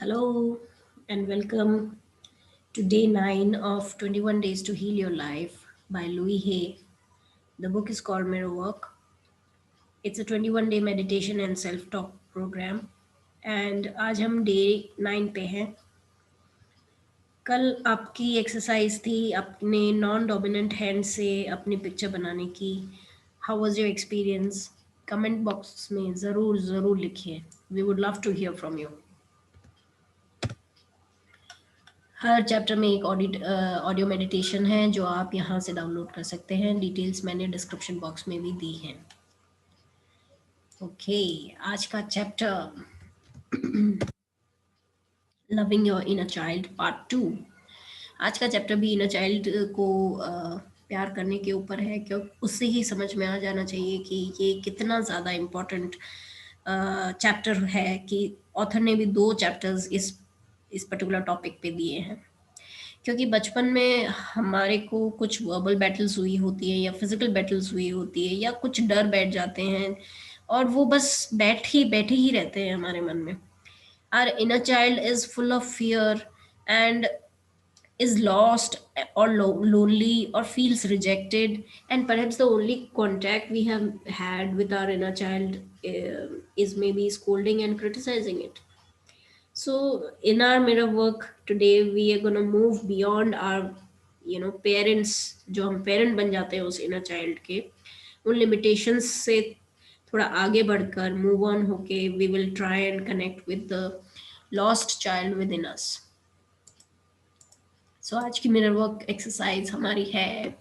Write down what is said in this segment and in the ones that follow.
Hello and welcome to day 9 of 21 Days to Heal Your Life by Louis Hay. The book is called Mirror Work. It's a 21-day meditation and self-talk program. And आज हम day 9 पे हैं. कल आपकी exercise थी अपने non dominant hand से अपनी पिक्चर बनाने की. How was your experience? Comment box में ज़रूर ज़रूर लिखिए. We would love to hear from you. हर चैप्टर में एक ऑडियो मेडिटेशन है जो आप यहाँ से डाउनलोड कर सकते हैं. डिटेल्स मैंने डिस्क्रिप्शन बॉक्स में भी दी हैं. ओके, आज का chapter loving your inner child part 2. आज का चैप्टर भी इनर चाइल्ड को प्यार करने के ऊपर है, क्योंकि उससे ही समझ में आ जाना चाहिए कि ये कितना ज़्यादा इम्पोर्टेंट चैप्टर है कि ऑथर ने भी 2 चैप्टर्स इस पर्टिकुलर टॉपिक पे दिए हैं. क्योंकि बचपन में हमारे को कुछ वर्बल बैटल्स हुई होती है या फिजिकल बैटल्स हुई होती है या कुछ डर बैठ जाते हैं और वो बस बैठे ही रहते हैं हमारे मन में. Our inner child is full of fear and is lost or lonely or feels rejected, and perhaps the only contact we have had with our inner child is maybe scolding and criticizing it. So in our mirror work today, we are going to move beyond our parents. जो हम parent बन जाते हैं उस inner child के उन limitations से थोड़ा आगे बढ़कर मूव ऑन होके we will try and connect with the lost child within us. So आज की मिरर वर्क एक्सरसाइज हमारी है.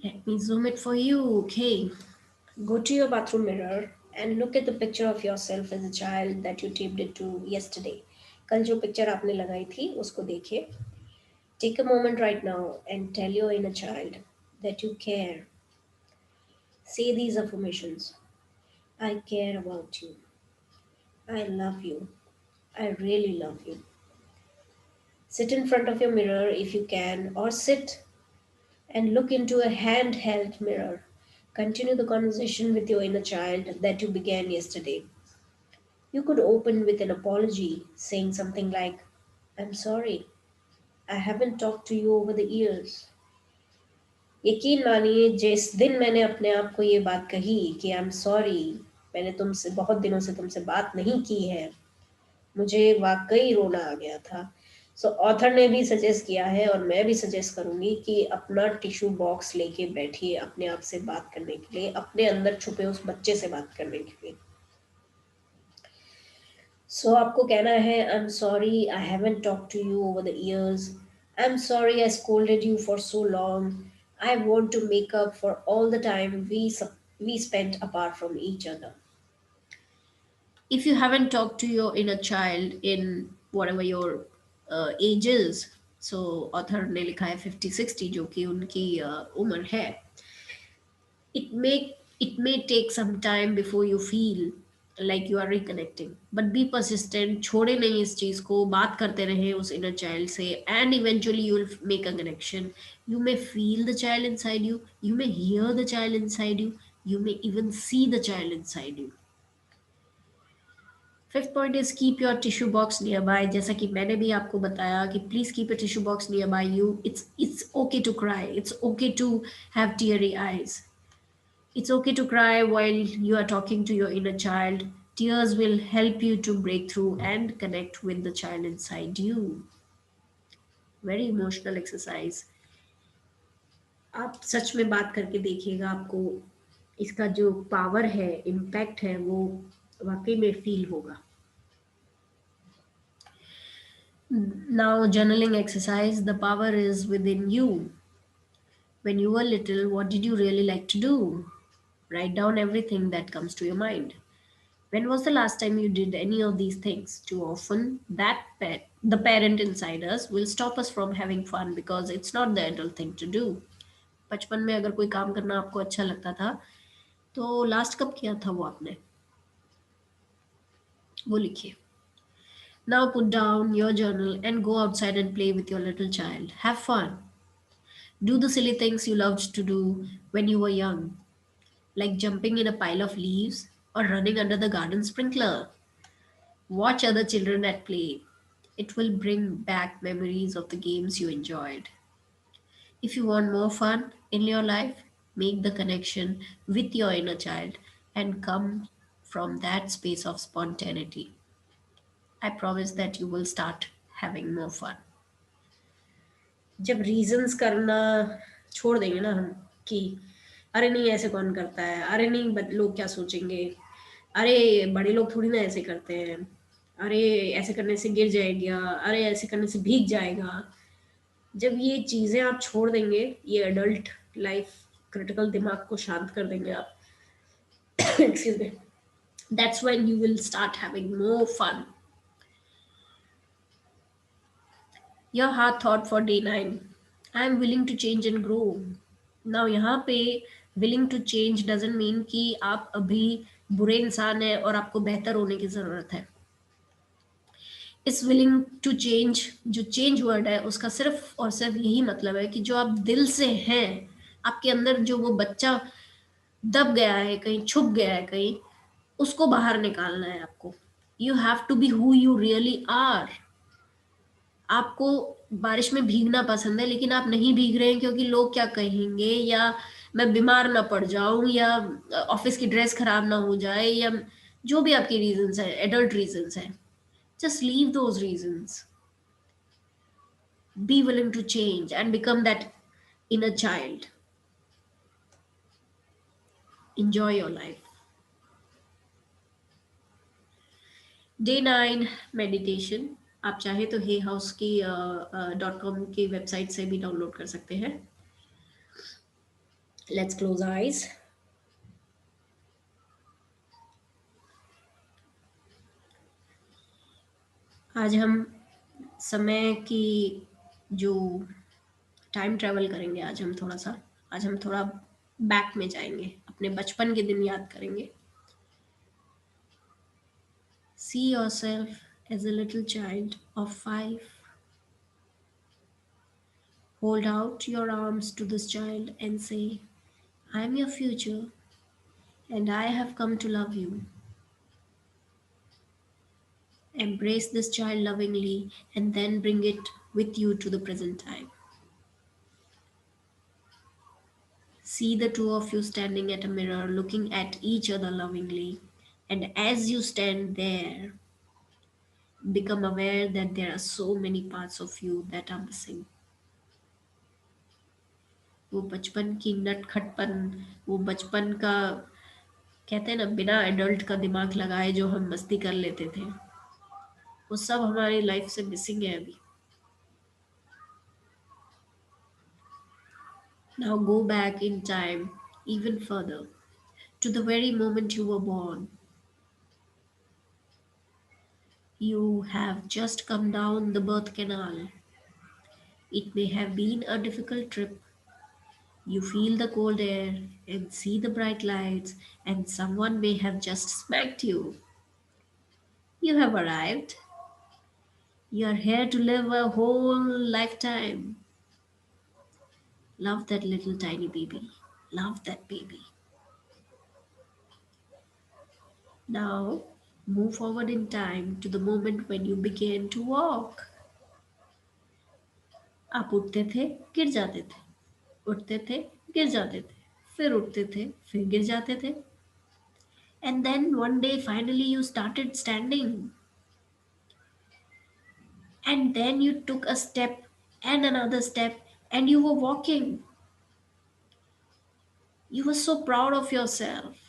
Let me zoom it for you. Okay, go to your bathroom mirror and look at the picture of yourself as a child that you taped it to yesterday. कल जो picture आपने लगाई थी उसको देखिए. Take a moment right now and tell your inner child that you care. Say these affirmations. I care about you. I love you. I really love you. Sit in front of your mirror if you can, or sit and look into a handheld mirror. Continue the conversation with your inner child that you began yesterday. You could open with an apology, saying something like, I'm sorry, I haven't talked to you over the years. यकीन मानिए जिस दिन मैंने अपने आप को ये बात कही कि आई एम सॉरी, मैंने तुमसे बहुत दिनों से तुमसे बात नहीं की है, मुझे वाकई रोना आ गया था. सो ऑथर ने भी सजेस्ट किया है और मैं भी सजेस्ट करूंगी कि अपना टिश्यू बॉक्स लेके बैठिए अपने आप से बात करने के लिए, अपने अंदर छुपे उस बच्चे से बात करने के लिए. सो आपको कहना है I am sorry I haven't talk to you over the years. I am sorry I scolded you for so long. I want to make up for all the time we spent apart from each other. If you haven't talked to your inner child in whatever your age is, so author ने लिखा है 50-60 जो कि उनकी उम्र है. It may take some time before you feel like you are reconnecting, but be persistent. छोड़े नहीं इस चीज को, बात करते रहे उस inner child से, and eventually you will make a connection. You may feel the child inside you, you may hear the child inside you, you may even see the child inside you. Fifth point is keep your tissue box nearby. जैसा कि मैंने भी आपको बताया कि please keep a tissue box nearby you. It's okay to cry. It's okay to have teary eyes. It's okay to cry while you are talking to your inner child. Tears will help you to break through and connect with the child inside you. Very emotional exercise. आप सच में बात करके देखिएगा, आपको इसका जो power है, impact है, वो वाकई में फील होगा. Now, journaling exercise. The power is within you. When you were little, what did you really like to do? Write down everything that comes to your mind. When was the last time you did any of these things? Too often, the parent inside us will stop us from having fun because it's not the adult thing to do. बचपन में अगर कोई काम करना आपको अच्छा लगता था तो लास्ट कब किया था वो आपने, वो लिखिए. Now put down your journal and go outside and play with your little child. Have fun. Do the silly things you loved to do when you were young, like jumping in a pile of leaves or running under the garden sprinkler. Watch other children at play. It will bring back memories of the games you enjoyed. If you want more fun in your life, make the connection with your inner child and come from that space of spontaneity. I promise that you will start having more fun. जब reasons करना छोड़ देंगे ना हम, कि अरे नहीं ऐसे कौन करता है, अरे नहीं लोग क्या सोचेंगे, अरे बड़े लोग थोड़ी ना ऐसे करते हैं, अरे ऐसे करने से गिर जाएगा, अरे ऐसे करने से भीग जाएगा, जब ये चीज़ें आप छोड़ देंगे, ये एडल्ट लाइफ क्रिटिकल दिमाग को शांत कर देंगे आप, excuse me, that's when you will start having more fun. Your heart thought for day 9. I am willing to change and grow. Now यहाँ पे willing to change doesn't mean कि आप अभी बुरे इंसान हैं और आपको बेहतर होने की ज़रूरत है. इस willing to change, जो change word है उसका सिर्फ और सिर्फ यही मतलब है कि जो आप दिल से हैं, आपके अंदर जो वो बच्चा दब गया है कहीं, छुप गया है कहीं, उसको बाहर निकालना है आपको. You have to be who you really are. आपको बारिश में भीगना पसंद है लेकिन आप नहीं भीग रहे हैं क्योंकि लोग क्या कहेंगे, या मैं बीमार ना पड़ जाऊं, या ऑफिस की ड्रेस खराब ना हो जाए, या जो भी आपके रीजंस हैं, एडल्ट रीजंस हैं. Just leave those reasons. Be willing to change and become that inner child. Enjoy your life. Day 9 meditation. आप चाहे तो हे हाउस की .com की वेबसाइट से भी डाउनलोड कर सकते हैं. Let's close eyes. आज हम समय की जो टाइम ट्रैवल करेंगे, आज हम थोड़ा बैक में जाएंगे, अपने बचपन के दिन याद करेंगे. See yourself as a little child of 5. Hold out your arms to this child and say, I am your future and I have come to love you. Embrace this child lovingly and then bring it with you to the present time. See the two of you standing at a mirror, looking at each other lovingly. And as you stand there, become aware that there are so many parts of you that are missing. वो बचपन की नटखटपन, वो बचपन का, कहते हैं ना, बिना एडल्ट का दिमाग लगाए जो हम मस्ती कर लेते थे, वो सब हमारी लाइफ से मिसिंग है अभी. Now go back in time even further to the very moment you were born. You have just come down the birth canal. It may have been a difficult trip. You feel the cold air and see the bright lights, and someone may have just smacked you. You have arrived. You are here to live a whole lifetime. Love that little tiny baby. Love that baby. Now, move forward in time to the moment when you began to walk. आप उठते थे, गिर जाते थे, उठते थे, गिर जाते थे, फिर उठते थे, फिर गिर जाते थे. And then one day finally you started standing. And then you took a step and another step and you were walking. You were so proud of yourself.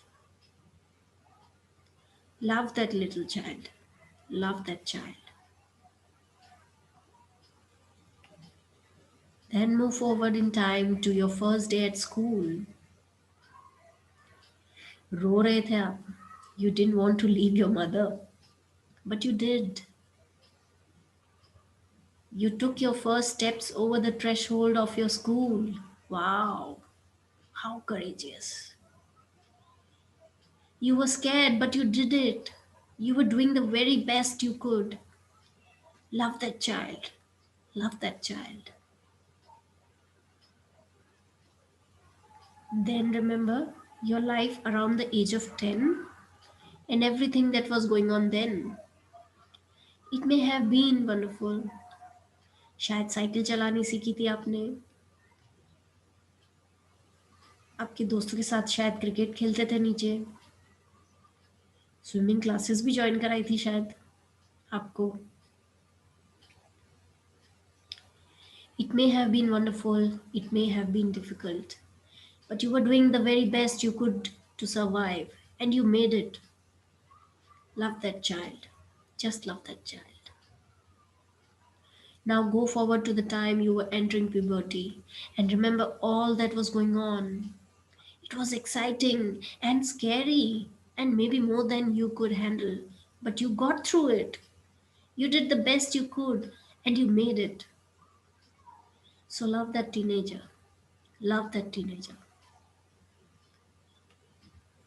Love that little child. Love that child. Then move forward in time to your first day at school. रो रहे थे आप. You didn't want to leave your mother, but you did. You took your first steps over the threshold of your school. Wow, how courageous. You were scared, but you did it. You were doing the very best you could. Love that child. Love that child. Then remember your life around the age of 10 and everything that was going on then. It may have been wonderful. शायद cycle चलानी सीखी थी आपने, आपके दोस्तों के साथ शायद क्रिकेट खेलते थे नीचे, स्विमिंग क्लासेस भी जॉइन कराई थी शायद आपको. It may have been wonderful, it may have been difficult, but you were doing the very best you could to survive, and you made it. Love that child. Just love that child. Now go forward to the time you were entering puberty and remember all that was going on. It was exciting and scary, and maybe more than you could handle, but you got through it. You did the best you could, and you made it. So love that teenager. Love that teenager.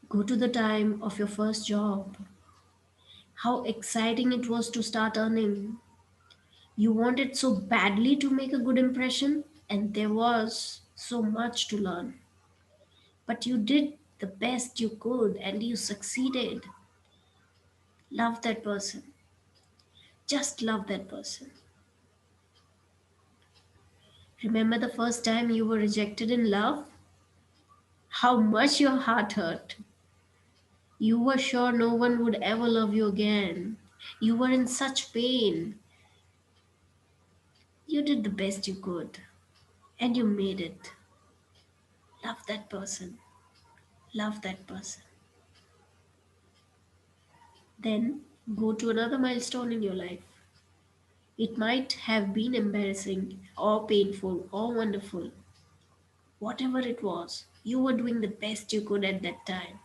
Go to the time of your first job. How exciting it was to start earning. You wanted so badly to make a good impression, and there was so much to learn. But you did the best you could and you succeeded. Love that person. Just love that person. Remember the first time you were rejected in love? How much your heart hurt. You were sure no one would ever love you again. You were in such pain. You did the best you could and you made it. Love that person. Love that person. Then go to another milestone in your life. It might have been embarrassing or painful or wonderful. Whatever it was, you were doing the best you could at that time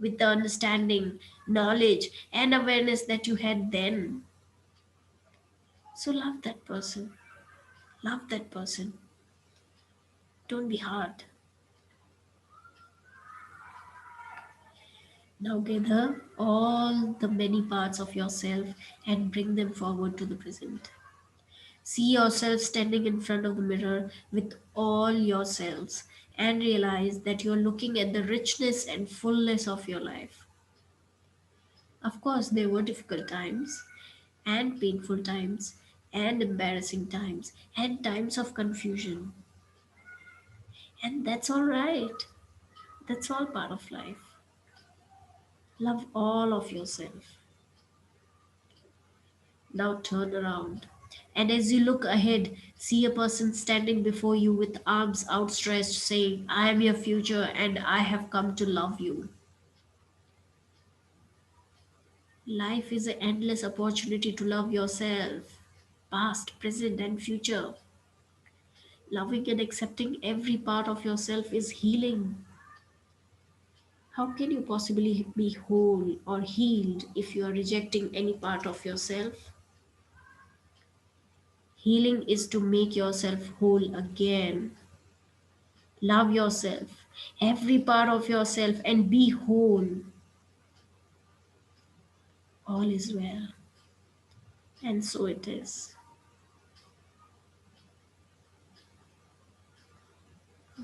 with the understanding, knowledge, and awareness that you had then. So love that person. Love that person. Don't be hard. Now gather all the many parts of yourself and bring them forward to the present. See yourself standing in front of the mirror with all yourselves and realize that you're looking at the richness and fullness of your life. Of course, there were difficult times and painful times and embarrassing times and times of confusion. And that's all right. That's all part of life. Love all of yourself. Now turn around. And as you look ahead, see a person standing before you with arms outstretched, saying, I am your future and I have come to love you. Life is an endless opportunity to love yourself, past, present, and future. Loving and accepting every part of yourself is healing. How can you possibly be whole or healed if you are rejecting any part of yourself? Healing is to make yourself whole again. Love yourself, every part of yourself, and be whole. All is well. And so it is.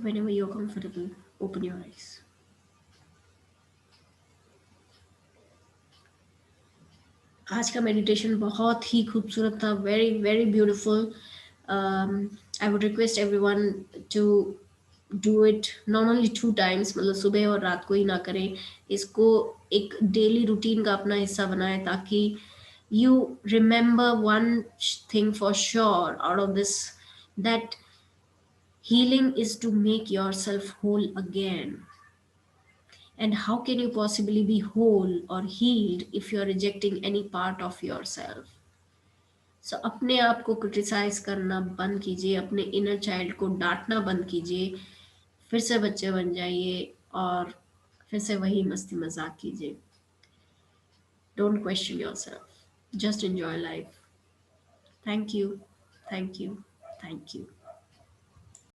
Whenever you're comfortable, open your eyes. आज का meditation बहुत ही खूबसूरत था, very very beautiful. I would request everyone to do it not only 2 times, मतलब सुबह और रात को ही ना करें. इसको एक डेली रूटीन का अपना हिस्सा बनाएं ताकि you remember one thing for sure out of this, that healing is to make yourself whole again. And how can you possibly be whole or healed if you're rejecting any part of yourself? सो अपने आप को criticise करना बंद कीजिए, अपने inner child को डांटना बंद कीजिए, फिर से बच्चे बन जाइए और फिर से वही मस्ती मजाक कीजिए. Don't question yourself, just enjoy life. Thank you, thank you, thank you.